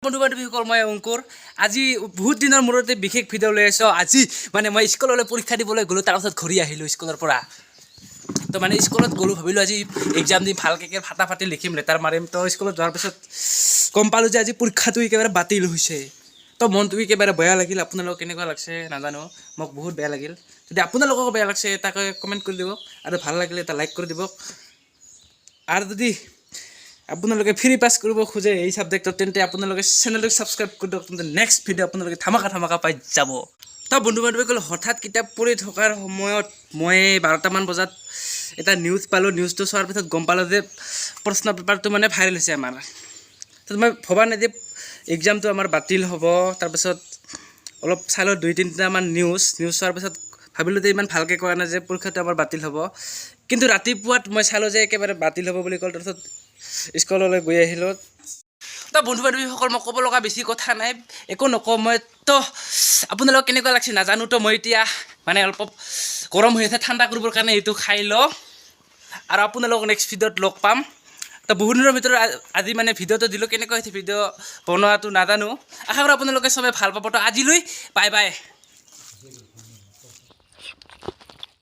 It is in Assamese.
বন্ধু বান্ধৱীসকল মই অংকুৰ আজি বহুত দিনৰ মূৰতে বিশেষ ভিডিঅ' লৈ আছোঁ আজি মানে মই স্কুললৈ পৰীক্ষা দিবলৈ গ'লোঁ তাৰপাছত ঘূৰি আহিলোঁ স্কুলৰ পৰা তো মানে স্কুলত গ'লোঁ ভাবিলোঁ আজি এক্সাম দিম ভালকৈ ফাটাফাটি লিখিম লেটাৰ মাৰিম তো স্কুলত যোৱাৰ পিছত গম পালোঁ যে আজি পৰীক্ষাটো একেবাৰে বাতিল হৈছে তো মনটো একেবাৰে বেয়া লাগিল আপোনালোকক কেনেকুৱা লাগছে নাজানো মোক বহুত বেয়া লাগিল যদি আপোনালোকক বেয়া লাগছে তাকে কমেণ্ট কৰি দিব আৰু ভাল লাগিলে এটা লাইক কৰি দিব আৰু যদি আপোনালোকে ফ্ৰী পাছ কৰিব খোজে এই সাবজেক্টত তেন্তে আপোনালোকে চেনেলটো সাবস্ক্ৰাইব কৰি দিয়ক তেন্তে নেক্সট ভিডিঅ' আপোনালোকে ধামাকা পাই যাব তো বন্ধু বান্ধৱীসকল হঠাৎ কিতাপ পঢ়ি থকাৰ সময়ত মই 12টামান বজাত এটা নিউজ পালোঁ নিউজটো চোৱাৰ পিছত গম পালোঁ যে প্ৰশ্ন পেপাৰটো মানে ভাইৰেল হৈছে আমাৰ তো মই ভবা নাই যে এক্সামটো আমাৰ বাতিল হ'ব তাৰপিছত অলপ চালোঁ 2-3টামান নিউজ চোৱাৰ পিছত ভাবিলোঁ যে ইমান ভালকৈ কোৱা নাই যে পৰীক্ষাটো আমাৰ বাতিল হ'ব কিন্তু ৰাতিপুৱাত মই চালোঁ যে একেবাৰে বাতিল হ'ব বুলি ক'ল তাৰপিছত স্কুললৈ গৈ আহিলোঁ তো বন্ধু বান্ধৱীসকল মই ক'ব লগা বেছি কথা নাই একো নকওঁ মই তো আপোনালোকক কেনেকুৱা লাগছে নাজানো তো মই এতিয়া মানে অলপ গৰম হৈ আছে ঠাণ্ডা কৰিবৰ কাৰণে এইটো খাই লওঁ আৰু আপোনালোকক নেক্সট ভিডিঅ'ত লগ পাম তো বহুত দিনৰ ভিতৰত আজি মানে ভিডিঅ'টো দিলোঁ কেনেকুৱা হৈছে ভিডিঅ' বনোৱাটো নাজানো আশা কৰোঁ আপোনালোকে চবে ভাল পাব তো আজিলৈ বাই বাই